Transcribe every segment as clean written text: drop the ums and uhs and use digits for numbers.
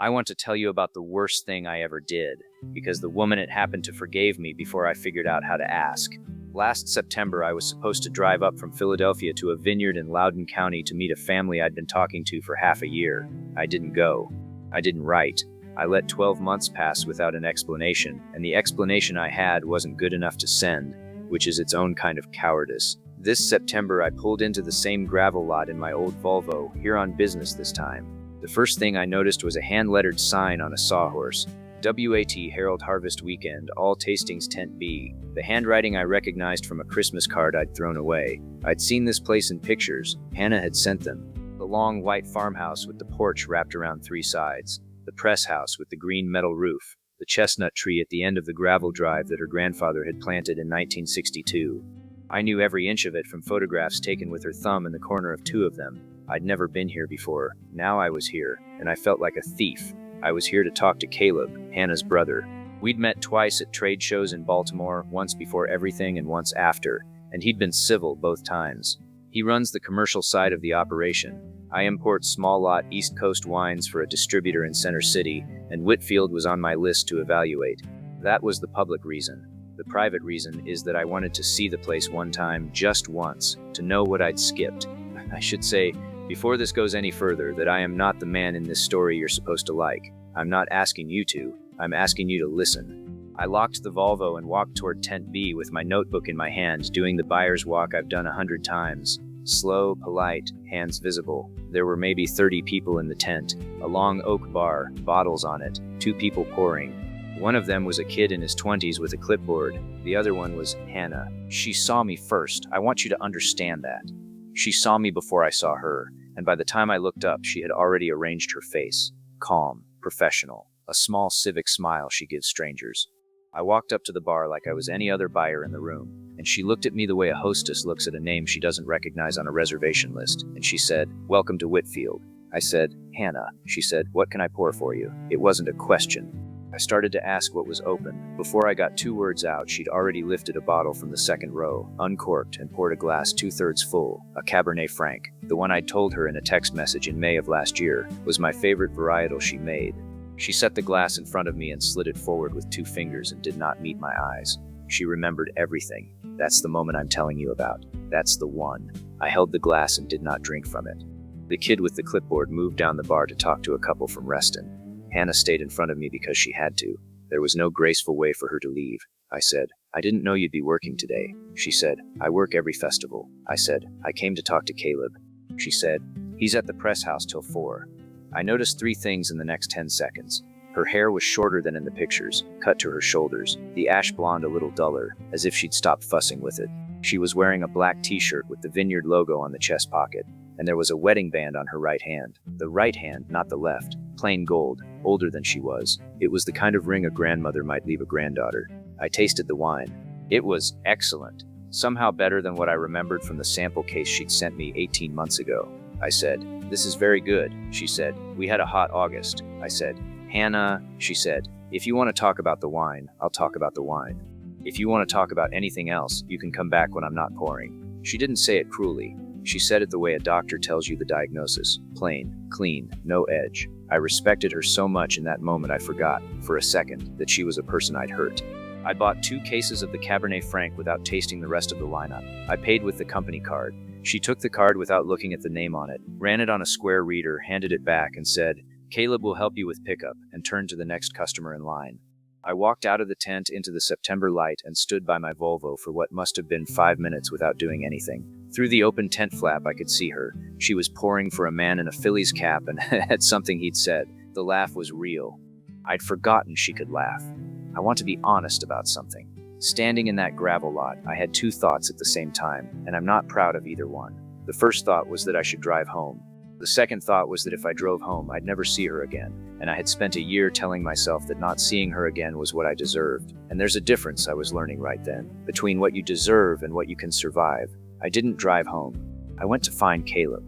I want to tell you about the worst thing I ever did, because the woman it happened to forgave me before I figured out how to ask. Last September, I was supposed to drive up from Philadelphia to a vineyard in Loudoun County to meet a family I'd been talking to for half a year. I didn't go. I didn't write. I let 12 months pass without an explanation, and the explanation I had wasn't good enough to send, which is its own kind of cowardice. This September, I pulled into the same gravel lot in my old Volvo, here on business this time. The first thing I noticed was a hand-lettered sign on a sawhorse. WAT Herald Harvest Weekend, all tastings Tent B. The handwriting I recognized from a Christmas card I'd thrown away. I'd seen this place in pictures. Hannah had sent them. The long white farmhouse with the porch wrapped around three sides. The press house with the green metal roof. The chestnut tree at the end of the gravel drive that her grandfather had planted in 1962. I knew every inch of it from photographs taken with her thumb in the corner of two of them. I'd never been here before. Now I was here, and I felt like a thief. I was here to talk to Caleb, Hannah's brother. We'd met twice at trade shows in Baltimore, once before everything and once after, and he'd been civil both times. He runs the commercial side of the operation. I import small lot East Coast wines for a distributor in Center City, and Whitfield was on my list to evaluate. That was the public reason. The private reason is that I wanted to see the place one time, just once, to know what I'd skipped. I should say, before this goes any further, that I am not the man in this story you're supposed to like. I'm not asking you to. I'm asking you to listen. I locked the Volvo and walked toward Tent B with my notebook in my hand, doing the buyer's walk I've done 100 times. Slow, polite, hands visible. There were maybe 30 people in the tent. A long oak bar, bottles on it, 2 people pouring. One of them was a kid in his 20s with a clipboard. The other one was Hannah. She saw me first. I want you to understand that. She saw me before I saw her, and by the time I looked up, she had already arranged her face. Calm, professional, a small civic smile she gives strangers. I walked up to the bar like I was any other buyer in the room, and she looked at me the way a hostess looks at a name she doesn't recognize on a reservation list, and she said, "Welcome to Whitfield." I said, "Hannah." She said, "What can I pour for you?" It wasn't a question. I started to ask what was open. Before I got 2 words out, she'd already lifted a bottle from the second row, uncorked, and poured a glass 2/3 full, a Cabernet Franc. The one I'd told her in a text message in May of last year was my favorite varietal she made. She set the glass in front of me and slid it forward with 2 fingers and did not meet my eyes. She remembered everything. That's the moment I'm telling you about. That's the one. I held the glass and did not drink from it. The kid with the clipboard moved down the bar to talk to a couple from Reston. Hannah stayed in front of me because she had to. There was no graceful way for her to leave. I said, "I didn't know you'd be working today." She said, "I work every festival." I said, "I came to talk to Caleb." She said, "He's at the press house till 4. I noticed 3 things in the next 10 seconds. Her hair was shorter than in the pictures, cut to her shoulders, the ash blonde a little duller, as if she'd stopped fussing with it. She was wearing a black t-shirt with the Vineyard logo on the chest pocket, and there was a wedding band on her right hand. The right hand, not the left, plain gold, older than she was. It was the kind of ring a grandmother might leave a granddaughter. I tasted the wine. It was excellent, somehow better than what I remembered from the sample case she'd sent me 18 months ago. I said, "This is very good." She said, "We had a hot August." I said, "Hannah," she said, "if you want to talk about the wine, I'll talk about the wine. If you want to talk about anything else, you can come back when I'm not pouring." She didn't say it cruelly. She said it the way a doctor tells you the diagnosis. Plain, clean, no edge. I respected her so much in that moment I forgot, for a second, that she was a person I'd hurt. I bought 2 cases of the Cabernet Franc without tasting the rest of the lineup. I paid with the company card. She took the card without looking at the name on it, ran it on a square reader, handed it back, and said, "Caleb will help you with pickup," and turned to the next customer in line. I walked out of the tent into the September light and stood by my Volvo for what must have been 5 minutes without doing anything. Through the open tent flap, I could see her. She was pouring for a man in a Phillies cap and had something he'd said. The laugh was real. I'd forgotten she could laugh. I want to be honest about something. Standing in that gravel lot, I had 2 thoughts at the same time, and I'm not proud of either one. The first thought was that I should drive home. The second thought was that if I drove home, I'd never see her again, and I had spent a year telling myself that not seeing her again was what I deserved. And there's a difference, I was learning right then, between what you deserve and what you can survive. I didn't drive home. I went to find Caleb.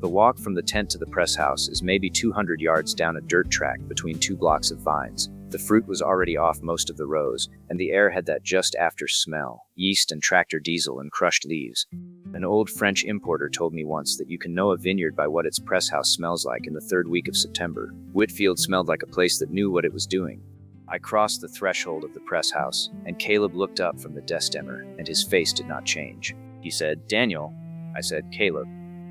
The walk from the tent to the press house is maybe 200 yards down a dirt track between 2 blocks of vines. The fruit was already off most of the rows, and the air had that just after smell, yeast and tractor diesel and crushed leaves. An old French importer told me once that you can know a vineyard by what its press house smells like in the third week of September. Whitfield smelled like a place that knew what it was doing. I crossed the threshold of the press house, and Caleb looked up from the destemmer, and his face did not change. He said, "Daniel." I said, "Caleb."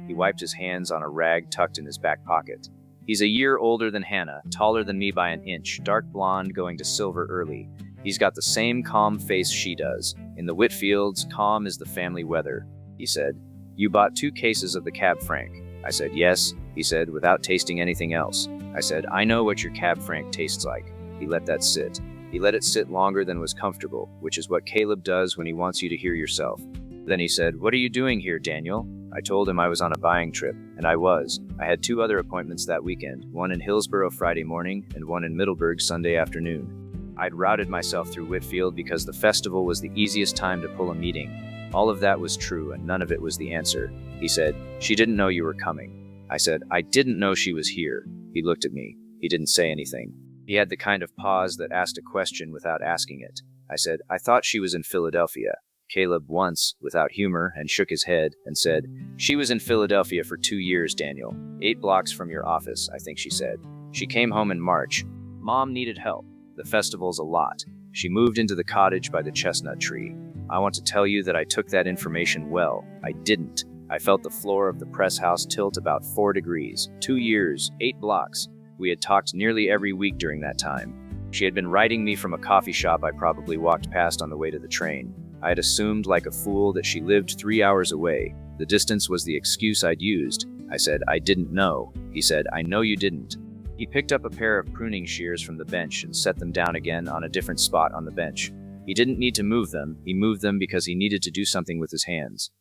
He wiped his hands on a rag tucked in his back pocket. He's a year older than Hannah, taller than me by an inch, dark blonde going to silver early. He's got the same calm face she does. In the Whitfields, calm is the family weather. He said, "You bought 2 cases of the Cab Franc." I said, "Yes," he said, without tasting anything else. I said, "I know what your Cab Franc tastes like." He let that sit. He let it sit longer than was comfortable, which is what Caleb does when he wants you to hear yourself. Then he said, "What are you doing here, Daniel?" I told him I was on a buying trip, and I was. I had 2 other appointments that weekend, one in Hillsborough Friday morning and one in Middleburg Sunday afternoon. I'd routed myself through Whitfield because the festival was the easiest time to pull a meeting. All of that was true, and none of it was the answer. He said, "She didn't know you were coming." I said, "I didn't know she was here." He looked at me. He didn't say anything. He had the kind of pause that asked a question without asking it. I said, "I thought she was in Philadelphia." Caleb once, without humor, and shook his head and said, "She was in Philadelphia for 2 years, Daniel. 8 blocks from your office, I think she said. She came home in March. Mom needed help. The festival's a lot. She moved into the cottage by the chestnut tree. I want to tell you that I took that information well. I didn't. I felt the floor of the press house tilt about 4 degrees. 2 years, 8 blocks. We had talked nearly every week during that time. She had been writing me from a coffee shop I probably walked past on the way to the train. I had assumed like a fool that she lived 3 hours away. The distance was the excuse I'd used. I said, "I didn't know." He said, "I know you didn't." He picked up a pair of pruning shears from the bench and set them down again on a different spot on the bench. He didn't need to move them. He moved them because he needed to do something with his hands.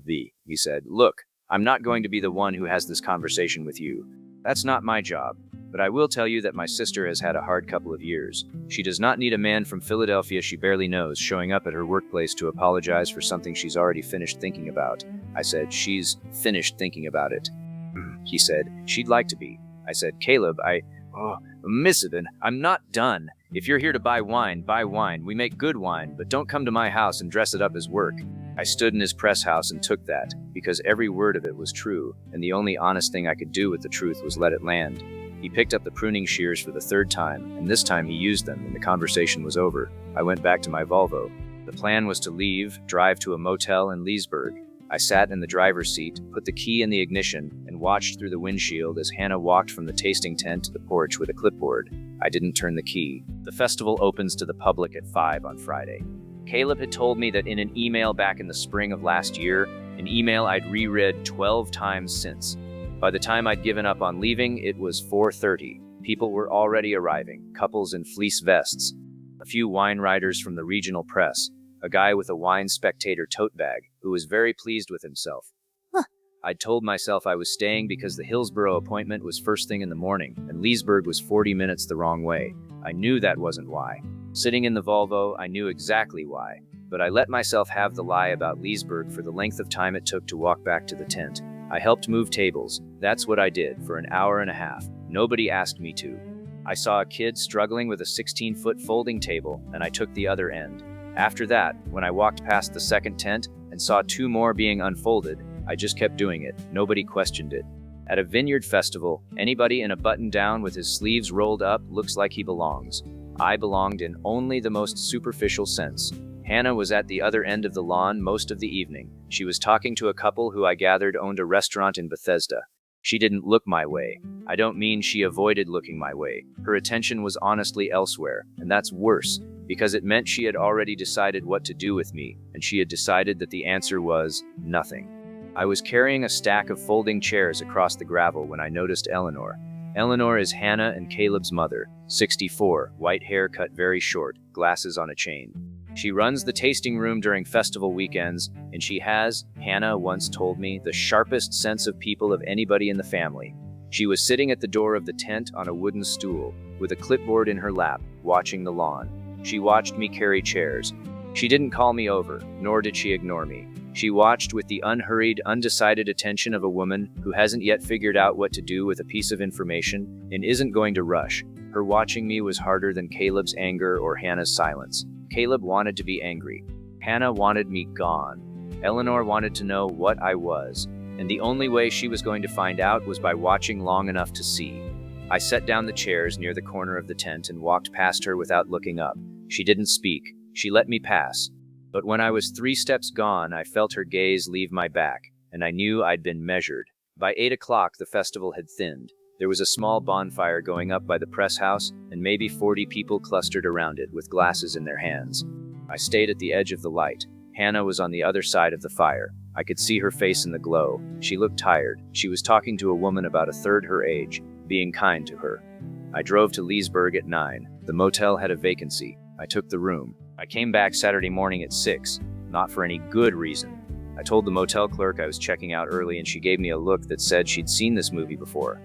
He said, "Look, I'm not going to be the one who has this conversation with you. That's not my job. But I will tell you that my sister has had a hard couple of years. She does not need a man from Philadelphia she barely knows showing up at her workplace to apologize for something she's already finished thinking about." I said, "She's finished thinking about it." He said, "She'd like to be." I said, "Caleb, Miss Isabelle, I'm not done. If you're here to buy wine, buy wine. We make good wine, but don't come to my house and dress it up as work." I stood in his press house and took that, because every word of it was true, and the only honest thing I could do with the truth was let it land. He picked up the pruning shears for the 3rd time, and this time he used them, and the conversation was over. I went back to my Volvo. The plan was to leave, drive to a motel in Leesburg. I sat in the driver's seat, put the key in the ignition, and watched through the windshield as Hannah walked from the tasting tent to the porch with a clipboard. I didn't turn the key. The festival opens to the public at 5 on Friday. Caleb had told me that in an email back in the spring of last year, an email I'd reread 12 times since. By the time I'd given up on leaving, it was 4:30. People were already arriving, couples in fleece vests, a few wine writers from the regional press, a guy with a Wine Spectator tote bag who was very pleased with himself. I'd told myself I was staying because the Hillsborough appointment was first thing in the morning, and Leesburg was 40 minutes the wrong way. I knew that wasn't why. Sitting in the Volvo, I knew exactly why, but I let myself have the lie about Leesburg for the length of time it took to walk back to the tent. I helped move tables. That's what I did for an hour and a half. Nobody asked me to. I saw a kid struggling with a 16-foot folding table, and I took the other end. After that, when I walked past the second tent and saw 2 more being unfolded, I just kept doing it. Nobody questioned it. At a vineyard festival, anybody in a button-down with his sleeves rolled up looks like he belongs. I belonged in only the most superficial sense. Hannah was at the other end of the lawn most of the evening. She was talking to a couple who I gathered owned a restaurant in Bethesda. She didn't look my way. I don't mean she avoided looking my way. Her attention was honestly elsewhere, and that's worse, because it meant she had already decided what to do with me, and she had decided that the answer was nothing. I was carrying a stack of folding chairs across the gravel when I noticed Eleanor. Eleanor is Hannah and Caleb's mother, 64, white hair cut very short, glasses on a chain. She runs the tasting room during festival weekends, and she has, Hannah once told me, the sharpest sense of people of anybody in the family. She was sitting at the door of the tent on a wooden stool, with a clipboard in her lap, watching the lawn. She watched me carry chairs. She didn't call me over, nor did she ignore me. She watched with the unhurried, undecided attention of a woman who hasn't yet figured out what to do with a piece of information and isn't going to rush. Her watching me was harder than Caleb's anger or Hannah's silence. Caleb wanted to be angry. Hannah wanted me gone. Eleanor wanted to know what I was, and the only way she was going to find out was by watching long enough to see. I set down the chairs near the corner of the tent and walked past her without looking up. She didn't speak. She let me pass. But when I was 3 steps gone, I felt her gaze leave my back, and I knew I'd been measured. By 8 o'clock, the festival had thinned. There was a small bonfire going up by the press house, and maybe 40 people clustered around it with glasses in their hands. I stayed at the edge of the light. Hannah was on the other side of the fire. I could see her face in the glow. She looked tired. She was talking to a woman about a third her age, being kind to her. I drove to Leesburg at 9. The motel had a vacancy. I took the room. I came back Saturday morning at 6, not for any good reason. I told the motel clerk I was checking out early, and she gave me a look that said she'd seen this movie before.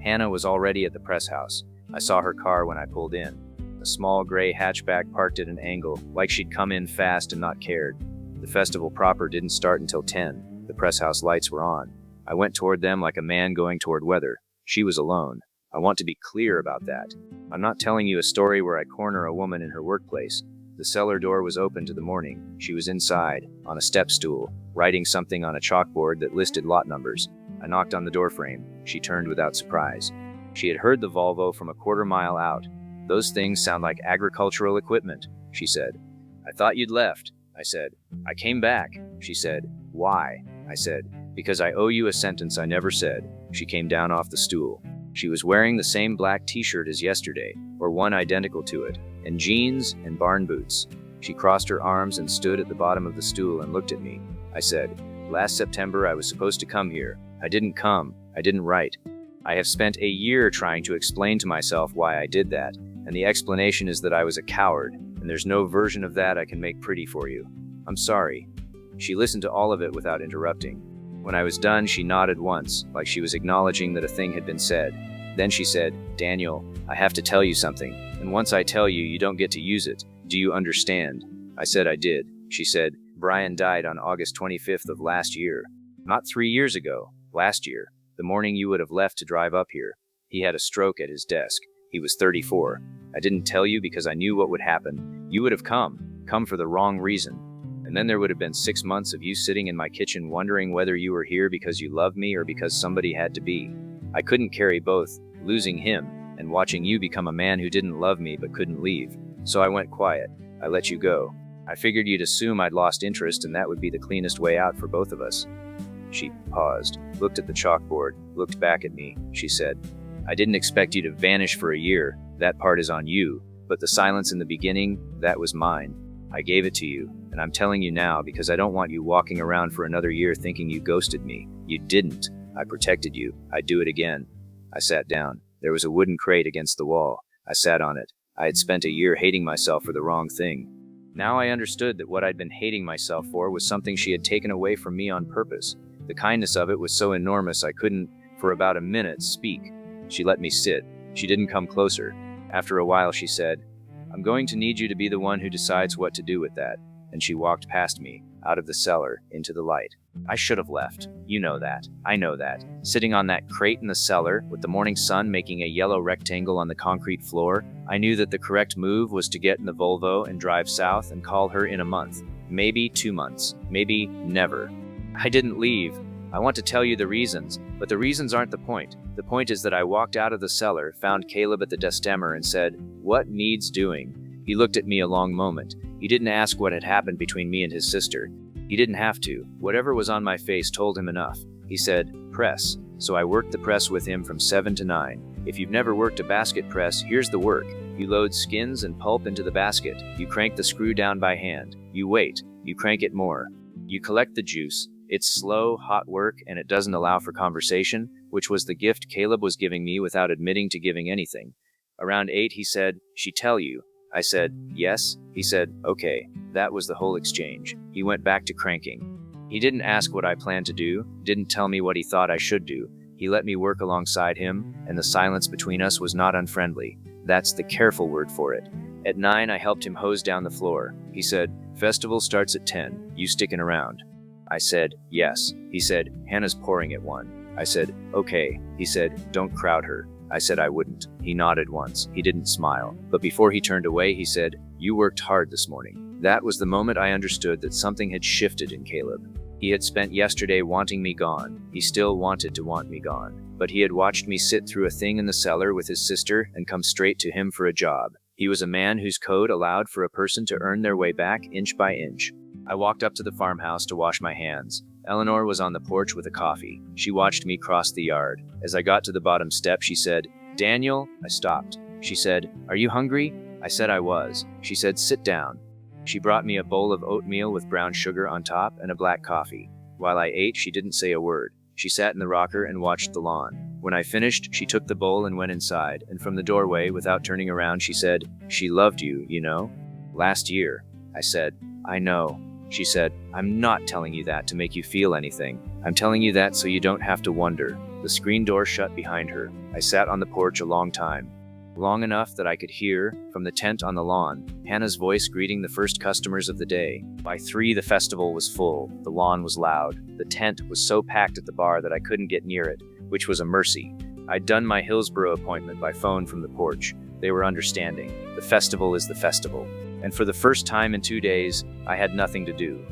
Hannah was already at the press house. I saw her car when I pulled in. A small gray hatchback parked at an angle, like she'd come in fast and not cared. The festival proper didn't start until 10. The press house lights were on. I went toward them like a man going toward weather. She was alone. I want to be clear about that. I'm not telling you a story where I corner a woman in her workplace. The cellar door was open to the morning. She was inside, on a step stool, writing something on a chalkboard that listed lot numbers. I knocked on the doorframe. She turned without surprise. She had heard the Volvo from a quarter-mile out. "Those things sound like agricultural equipment," she said. "I thought you'd left," I said. "I came back," she said. "Why?" I said. "Because I owe you a sentence I never said." She came down off the stool. She was wearing the same black t-shirt as yesterday, or one identical to it, and jeans and barn boots. She crossed her arms and stood at the bottom of the stool and looked at me. I said, "Last September I was supposed to come here. I didn't come. I didn't write. I have spent a year trying to explain to myself why I did that, and the explanation is that I was a coward, and there's no version of that I can make pretty for you. I'm sorry." She listened to all of it without interrupting. When I was done, she nodded once, like she was acknowledging that a thing had been said. Then she said, "Daniel, I have to tell you something, and once I tell you, you don't get to use it. Do you understand?" I said I did. She said, "Brian died on August 25th of last year. Not 3 years ago, last year, the morning you would have left to drive up here. He had a stroke at his desk. He was 34. I didn't tell you because I knew what would happen. You would have come for the wrong reason. And then there would have been 6 months of you sitting in my kitchen wondering whether you were here because you loved me or because somebody had to be. I couldn't carry both, losing him and watching you become a man who didn't love me but couldn't leave. So I went quiet. I let you go. I figured you'd assume I'd lost interest and that would be the cleanest way out for both of us." She paused, looked at the chalkboard, looked back at me. She said, "I didn't expect you to vanish for a year. That part is on you. But the silence in the beginning, that was mine. I gave it to you, and I'm telling you now because I don't want you walking around for another year thinking you ghosted me. You didn't. I protected you. I'd do it again." I sat down. There was a wooden crate against the wall. I sat on it. I had spent a year hating myself for the wrong thing. Now I understood that what I'd been hating myself for was something she had taken away from me on purpose. The kindness of it was so enormous I couldn't, for about a minute, speak. She let me sit. She didn't come closer. After a while she said, "I'm going to need you to be the one who decides what to do with that." And she walked past me, out of the cellar, into the light. I should have left. You know that. I know that. Sitting on that crate in the cellar, with the morning sun making a yellow rectangle on the concrete floor, I knew that the correct move was to get in the Volvo and drive south and call her in a month. Maybe 2 months. Maybe never. I didn't leave. I want to tell you the reasons, but the reasons aren't the point. The point is that I walked out of the cellar, found Caleb at the Destemmer and said, "What needs doing?" He looked at me a long moment. He didn't ask what had happened between me and his sister. He didn't have to. Whatever was on my face told him enough. He said, "Press." So I worked the press with him from 7 to 9. If you've never worked a basket press, here's the work. You load skins and pulp into the basket. You crank the screw down by hand. You wait. You crank it more. You collect the juice. It's slow, hot work, and it doesn't allow for conversation, which was the gift Caleb was giving me without admitting to giving anything. Around 8, he said, "She tell you?" I said, "Yes." He said, "Okay." That was the whole exchange. He went back to cranking. He didn't ask what I planned to do, didn't tell me what he thought I should do. He let me work alongside him, and the silence between us was not unfriendly. That's the careful word for it. At 9, I helped him hose down the floor. He said, "Festival starts at 10. You sticking around?" I said, "Yes." He said, "Hannah's pouring at 1. I said, "Okay." He said, "Don't crowd her." I said I wouldn't. He nodded once. He didn't smile. But before he turned away, he said, "You worked hard this morning." That was the moment I understood that something had shifted in Caleb. He had spent yesterday wanting me gone. He still wanted to want me gone. But he had watched me sit through a thing in the cellar with his sister and come straight to him for a job. He was a man whose code allowed for a person to earn their way back inch by inch. I walked up to the farmhouse to wash my hands. Eleanor was on the porch with a coffee. She watched me cross the yard. As I got to the bottom step, she said, "Daniel?" I stopped. She said, "Are you hungry?" I said I was. She said, "Sit down." She brought me a bowl of oatmeal with brown sugar on top and a black coffee. While I ate, she didn't say a word. She sat in the rocker and watched the lawn. When I finished, she took the bowl and went inside, and from the doorway, without turning around, she said, "She loved you, you know? Last year." I said, "I know." She said, "I'm not telling you that to make you feel anything. I'm telling you that so you don't have to wonder." The screen door shut behind her. I sat on the porch a long time. Long enough that I could hear, from the tent on the lawn, Hannah's voice greeting the first customers of the day. By 3, the festival was full. The lawn was loud. The tent was so packed at the bar that I couldn't get near it, which was a mercy. I'd done my Hillsborough appointment by phone from the porch. They were understanding. The festival is the festival. And for the first time in 2 days, I had nothing to do.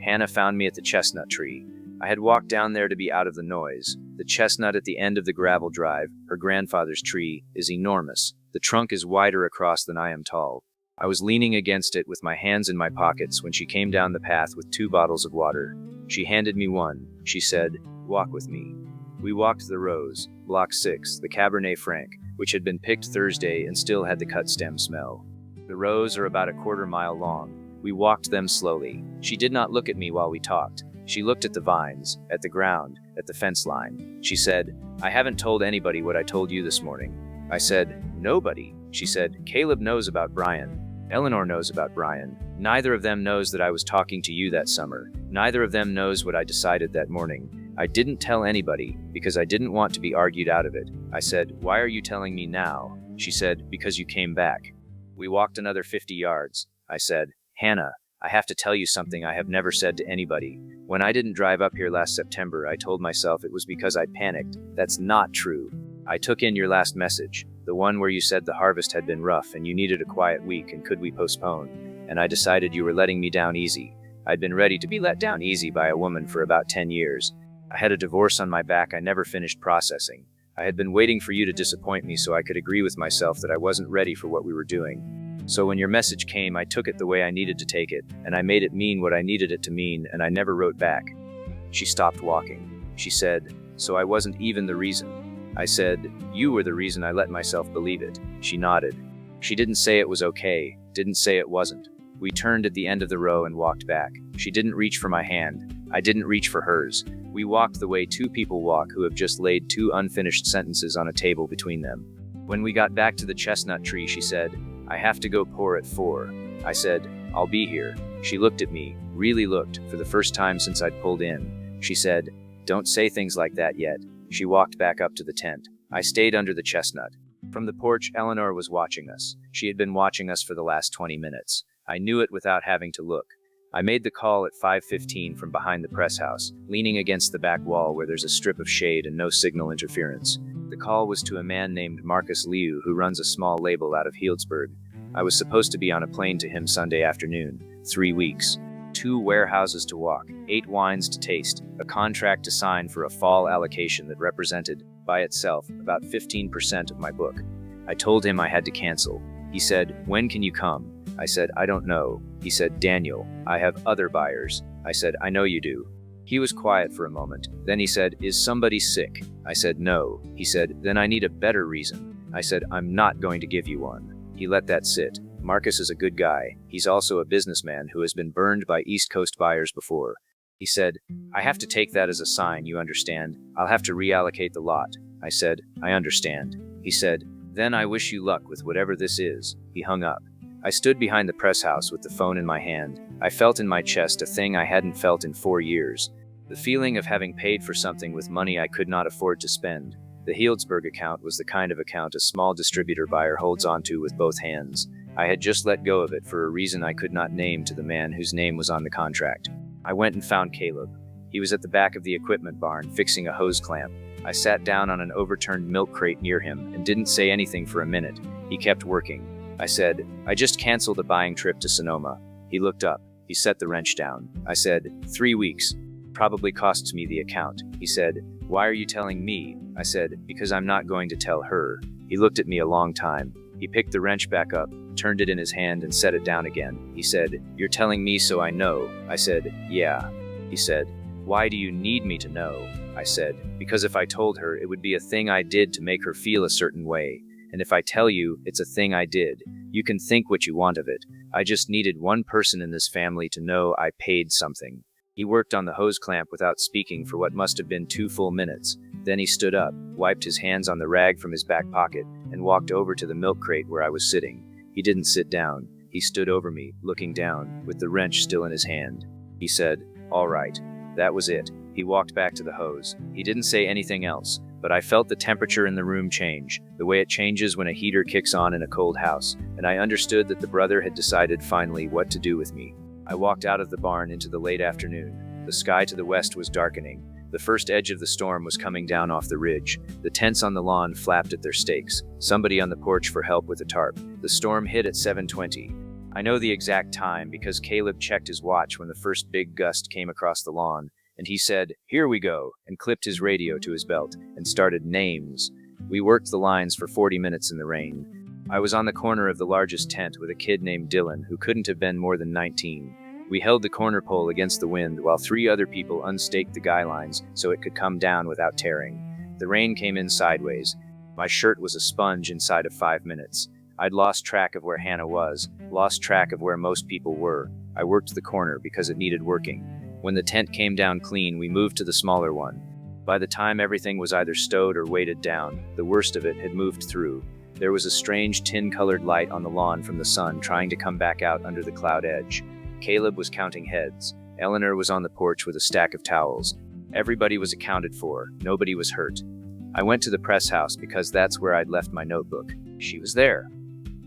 Hannah found me at the chestnut tree. I had walked down there to be out of the noise. The chestnut at the end of the gravel drive, her grandfather's tree, is enormous. The trunk is wider across than I am tall. I was leaning against it with my hands in my pockets when she came down the path with 2 bottles of water. She handed me one. She said, "Walk with me." We walked the rows, block 6, the Cabernet Franc, which had been picked Thursday and still had the cut stem smell. The rows are about a quarter-mile long. We walked them slowly. She did not look at me while we talked. She looked at the vines, at the ground, at the fence line. She said, "I haven't told anybody what I told you this morning." I said, "Nobody." She said, "Caleb knows about Brian. Eleanor knows about Brian. Neither of them knows that I was talking to you that summer. Neither of them knows what I decided that morning. I didn't tell anybody because I didn't want to be argued out of it." I said, "Why are you telling me now?" She said, "Because you came back." We walked another 50 yards. I said, "Hannah, I have to tell you something I have never said to anybody. When I didn't drive up here last September, I told myself it was because I panicked. That's not true. I took in your last message, the one where you said the harvest had been rough and you needed a quiet week and could we postpone, and I decided you were letting me down easy. I'd been ready to be let down easy by a woman for about 10 years. I had a divorce on my back I never finished processing. I had been waiting for you to disappoint me so I could agree with myself that I wasn't ready for what we were doing. So when your message came, I took it the way I needed to take it, and I made it mean what I needed it to mean, and I never wrote back." She stopped walking. She said, "So I wasn't even the reason." I said, "You were the reason I let myself believe it." She nodded. She didn't say it was okay, didn't say it wasn't. We turned at the end of the row and walked back. She didn't reach for my hand. I didn't reach for hers. We walked the way 2 people walk who have just laid 2 unfinished sentences on a table between them. When we got back to the chestnut tree, she said, "I have to go pour at 4. I said, "I'll be here." She looked at me, really looked, for the first time since I'd pulled in. She said, "Don't say things like that yet." She walked back up to the tent. I stayed under the chestnut. From the porch, Eleanor was watching us. She had been watching us for the last 20 minutes. I knew it without having to look. I made the call at 5:15 from behind the press house, leaning against the back wall where there's a strip of shade and no signal interference. The call was to a man named Marcus Liu who runs a small label out of Healdsburg. I was supposed to be on a plane to him Sunday afternoon. 3 weeks. 2 warehouses to walk, 8 wines to taste, a contract to sign for a fall allocation that represented, by itself, about 15% of my book. I told him I had to cancel. He said, "When can you come?" I said, "I don't know." He said, "Daniel, I have other buyers." I said, "I know you do." He was quiet for a moment. Then he said, "Is somebody sick?" I said, "No." He said, "Then I need a better reason." I said, "I'm not going to give you one." He let that sit. Marcus is a good guy. He's also a businessman who has been burned by East Coast buyers before. He said, "I have to take that as a sign, you understand. I'll have to reallocate the lot." I said, "I understand." He said, "Then I wish you luck with whatever this is." He hung up. I stood behind the press house with the phone in my hand. I felt in my chest a thing I hadn't felt in 4 years. The feeling of having paid for something with money I could not afford to spend. The Healdsburg account was the kind of account a small distributor buyer holds onto with both hands. I had just let go of it for a reason I could not name to the man whose name was on the contract. I went and found Caleb. He was at the back of the equipment barn fixing a hose clamp. I sat down on an overturned milk crate near him and didn't say anything for a minute. He kept working. I said, "I just canceled a buying trip to Sonoma." He looked up. He set the wrench down. I said, 3 weeks. Probably costs me the account. He said, why are you telling me? I said, because I'm not going to tell her. He looked at me a long time. He picked the wrench back up, turned it in his hand and set it down again. He said, you're telling me so I know. I said, yeah. He said, why do you need me to know? I said, because if I told her, it would be a thing I did to make her feel a certain way. And if I tell you, it's a thing I did. You can think what you want of it. I just needed one person in this family to know I paid something. He worked on the hose clamp without speaking for what must have been 2 full minutes. Then he stood up, wiped his hands on the rag from his back pocket, and walked over to the milk crate where I was sitting. He didn't sit down. He stood over me, looking down, with the wrench still in his hand. He said, all right. That was it. He walked back to the hose. He didn't say anything else, but I felt the temperature in the room change, the way it changes when a heater kicks on in a cold house, and I understood that the brother had decided finally what to do with me. I walked out of the barn into the late afternoon. The sky to the west was darkening. The first edge of the storm was coming down off the ridge. The tents on the lawn flapped at their stakes. Somebody on the porch for help with a tarp. The storm hit at 7:20. I know the exact time because Caleb checked his watch when the first big gust came across the lawn, and he said, here we go, and clipped his radio to his belt and started names. We worked the lines for 40 minutes in the rain. I was on the corner of the largest tent with a kid named Dylan who couldn't have been more than 19. We held the corner pole against the wind while 3 other people unstaked the guy lines so it could come down without tearing. The rain came in sideways. My shirt was a sponge inside of 5 minutes. I'd lost track of where Hannah was, lost track of where most people were. I worked the corner because it needed working. When the tent came down clean, we moved to the smaller one. By the time everything was either stowed or weighted down, the worst of it had moved through. There was a strange tin-colored light on the lawn from the sun trying to come back out under the cloud edge. Caleb was counting heads. Eleanor was on the porch with a stack of towels. Everybody was accounted for. Nobody was hurt. I went to the press house because that's where I'd left my notebook. She was there.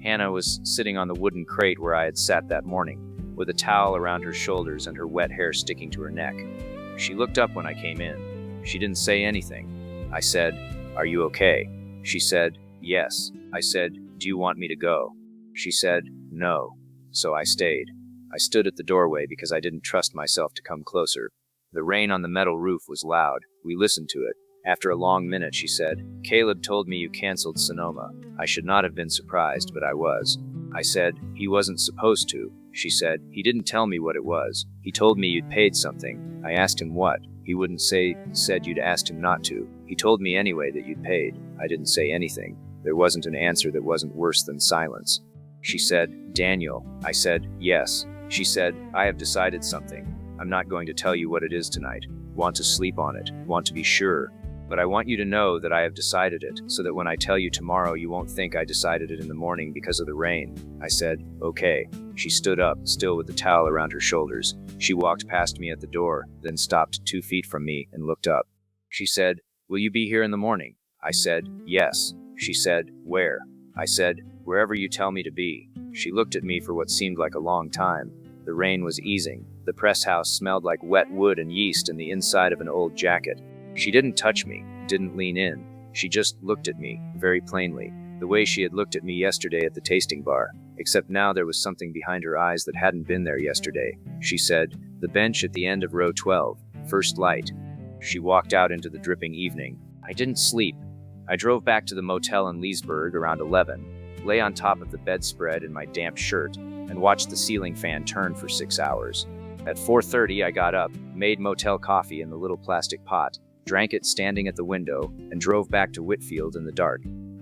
Hannah was sitting on the wooden crate where I had sat that morning, with a towel around her shoulders and her wet hair sticking to her neck. She looked up when I came in. She didn't say anything. I said, are you okay? She said, yes. I said, do you want me to go? She said, no. So I stayed. I stood at the doorway because I didn't trust myself to come closer. The rain on the metal roof was loud. We listened to it. After a long minute, she said, Caleb told me you canceled Sonoma. I should not have been surprised, but I was. I said, he wasn't supposed to. She said, he didn't tell me what it was. He told me you'd paid something. I asked him what. He wouldn't say, said you'd asked him not to. He told me anyway that you'd paid. I didn't say anything. There wasn't an answer that wasn't worse than silence. She said, Daniel. I said, yes. She said, I have decided something. I'm not going to tell you what it is tonight. Want to sleep on it. Want to be sure. But I want you to know that I have decided it, so that when I tell you tomorrow you won't think I decided it in the morning because of the rain. I said, okay. She stood up, still with the towel around her shoulders. She walked past me at the door, then stopped 2 feet from me and looked up. She said, will you be here in the morning? I said, yes. She said, where? I said, wherever you tell me to be. She looked at me for what seemed like a long time. The rain was easing. The press house smelled like wet wood and yeast in the inside of an old jacket. She didn't touch me, didn't lean in. She just looked at me, very plainly, the way she had looked at me yesterday at the tasting bar, except now there was something behind her eyes that hadn't been there yesterday. She said, the bench at the end of row 12, first light. She walked out into the dripping evening. I didn't sleep. I drove back to the motel in Leesburg around 11, lay on top of the bedspread in my damp shirt, and watched the ceiling fan turn for 6 hours. At 4:30, I got up, made motel coffee in the little plastic pot, drank it standing at the window, and drove back to Whitfield in the dark.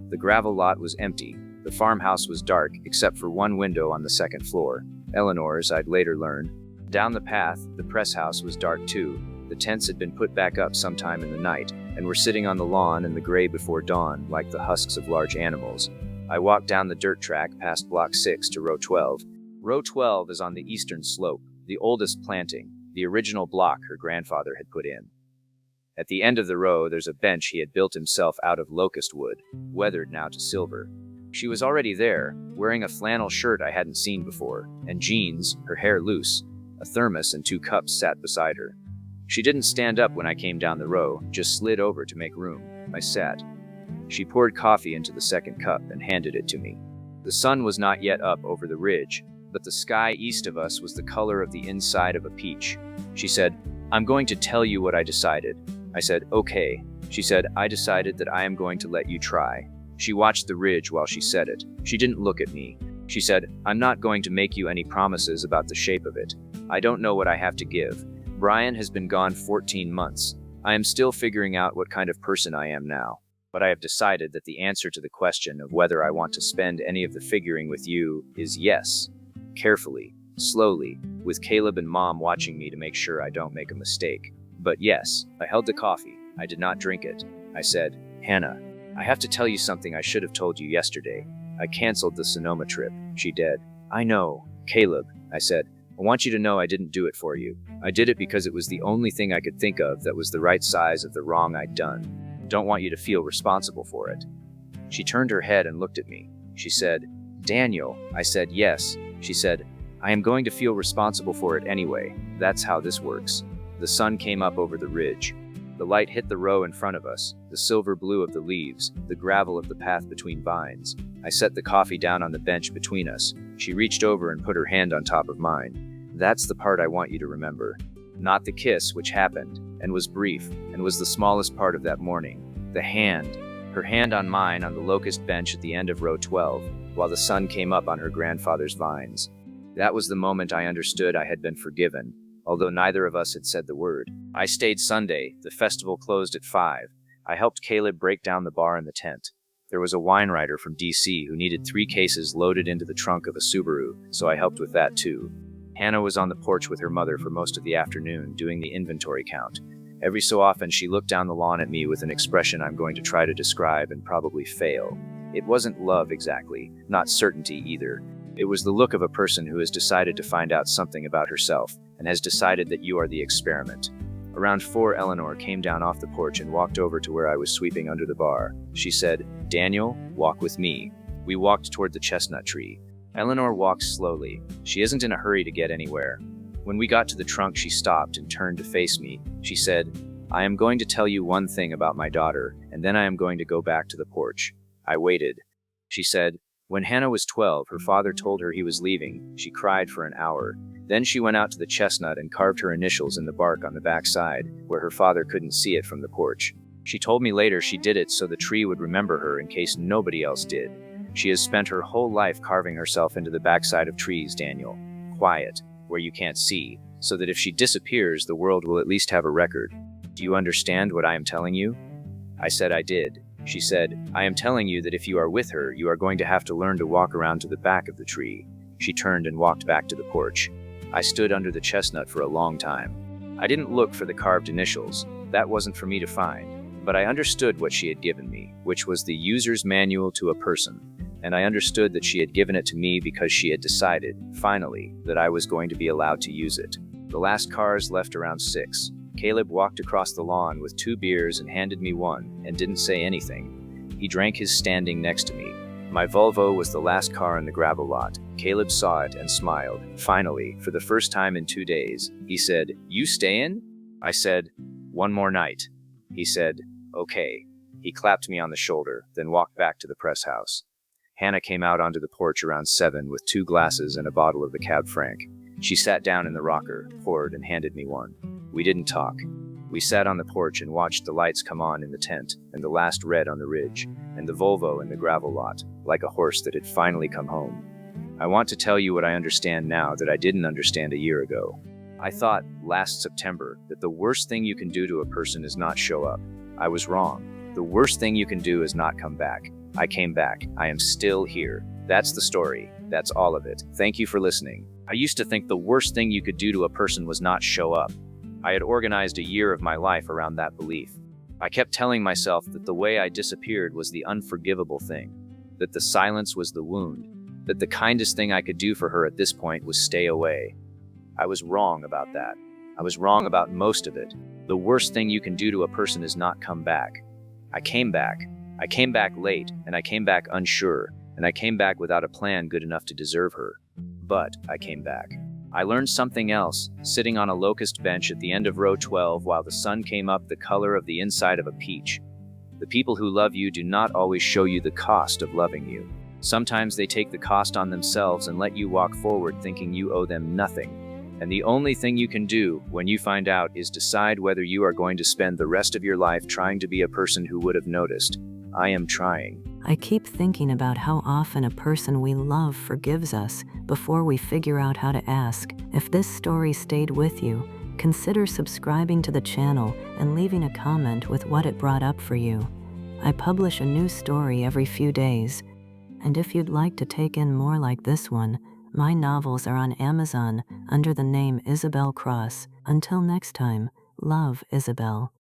The gravel lot was empty. The farmhouse was dark, except for one window on the second floor, Eleanor's, I'd later learn. Down the path, the press house was dark too. The tents had been put back up sometime in the night, and were sitting on the lawn in the gray before dawn, like the husks of large animals. I walked down the dirt track past Block 6 to Row 12. Row 12 is on the eastern slope, the oldest planting, the original block her grandfather had put in. At the end of the row, there's a bench he had built himself out of locust wood, weathered now to silver. She was already there, wearing a flannel shirt I hadn't seen before, and jeans, her hair loose. A thermos and 2 cups sat beside her. She didn't stand up when I came down the row, just slid over to make room. I sat. She poured coffee into the second cup and handed it to me. The sun was not yet up over the ridge. but the sky east of us was the color of the inside of a peach. She said, "I'm going to tell you what I decided." I said, "Okay." She said, "I decided that I am going to let you try." She watched the ridge while she said it. She didn't look at me. She said, "I'm not going to make you any promises about the shape of it. I don't know what I have to give. Brian has been gone 14 months. I am still figuring out what kind of person I am now. But I have decided that the answer to the question of whether I want to spend any of the figuring with you is yes." Carefully, slowly, with Caleb and Mom watching me to make sure I don't make a mistake. But yes, I held the coffee. I did not drink it. I said, "Hannah, I have to tell you something I should have told you yesterday. I canceled the Sonoma trip." She did. "I know, Caleb," I said. "I want you to know I didn't do it for you. I did it because it was the only thing I could think of that was the right size of the wrong I'd done. Don't want you to feel responsible for it." She turned her head and looked at me. She said, "Daniel." I said, "Yes." She said, "I am going to feel responsible for it anyway. That's how this works." The sun came up over the ridge. The light hit the row in front of us, the silver blue of the leaves, the gravel of the path between vines. I set the coffee down on the bench between us. She reached over and put her hand on top of mine. That's the part I want you to remember. Not the kiss, which happened, and was brief, and was the smallest part of that morning. The hand. Her hand on mine on the locust bench at the end of row 12, while the sun came up on her grandfather's vines. That was the moment I understood I had been forgiven, although neither of us had said the word. I stayed Sunday. The festival closed at 5. I helped Caleb break down the bar and the tent. There was a wine writer from DC who needed 3 cases loaded into the trunk of a Subaru, so I helped with that too. Hannah was on the porch with her mother for most of the afternoon, doing the inventory count. Every so often she looked down the lawn at me with an expression I'm going to try to describe and probably fail. It wasn't love exactly, not certainty either. It was the look of a person who has decided to find out something about herself, and has decided that you are the experiment. Around 4, Eleanor came down off the porch and walked over to where I was sweeping under the bar. She said, "Daniel, walk with me." We walked toward the chestnut tree. Eleanor walked slowly. She isn't in a hurry to get anywhere. When we got to the trunk, she stopped and turned to face me. She said, "I am going to tell you one thing about my daughter, and then I am going to go back to the porch." I waited. She said, "When Hannah was 12, her father told her he was leaving. She cried for an hour. Then she went out to the chestnut and carved her initials in the bark on the back side, where her father couldn't see it from the porch. She told me later she did it so the tree would remember her in case nobody else did. She has spent her whole life carving herself into the backside of trees, Daniel. Quiet, where you can't see, so that if she disappears, the world will at least have a record. Do you understand what I am telling you?" I said I did. She said, "I am telling you that if you are with her, you are going to have to learn to walk around to the back of the tree." She turned and walked back to the porch. I stood under the chestnut for a long time. I didn't look for the carved initials. That wasn't for me to find. But I understood what she had given me, which was the user's manual to a person. And I understood that she had given it to me because she had decided, finally, that I was going to be allowed to use it. The last cars left around 6. Caleb walked across the lawn with 2 beers and handed me one, and didn't say anything. He drank his standing next to me. My Volvo was the last car in the gravel lot. Caleb saw it and smiled. Finally, for the first time in 2 days, he said, "You stayin'?" I said, "One more night." He said, "Okay." He clapped me on the shoulder, then walked back to the press house. Hannah came out onto the porch around 7 with 2 glasses and a bottle of the Cab Franc. She sat down in the rocker, poured, and handed me one. We didn't talk. We sat on the porch and watched the lights come on in the tent, and the last red on the ridge, and the Volvo in the gravel lot, like a horse that had finally come home. I want to tell you what I understand now that I didn't understand a year ago. I thought, last September, that the worst thing you can do to a person is not show up. I was wrong. The worst thing you can do is not come back. I came back. I am still here. That's the story. That's all of it. Thank you for listening. I used to think the worst thing you could do to a person was not show up. I had organized a year of my life around that belief. I kept telling myself that the way I disappeared was the unforgivable thing, that the silence was the wound, that the kindest thing I could do for her at this point was stay away. I was wrong about that. I was wrong about most of it. The worst thing you can do to a person is not come back. I came back. I came back late, and I came back unsure, and I came back without a plan good enough to deserve her. But I came back. I learned something else, sitting on a locust bench at the end of row 12 while the sun came up the color of the inside of a peach. The people who love you do not always show you the cost of loving you. Sometimes they take the cost on themselves and let you walk forward thinking you owe them nothing. And the only thing you can do when you find out is decide whether you are going to spend the rest of your life trying to be a person who would have noticed. I am trying. I keep thinking about how often a person we love forgives us before we figure out how to ask. If this story stayed with you, consider subscribing to the channel and leaving a comment with what it brought up for you. I publish a new story every few days, and if you'd like to take in more like this one, my novels are on Amazon under the name Isabelle Cross. Until next time, love, Isabelle.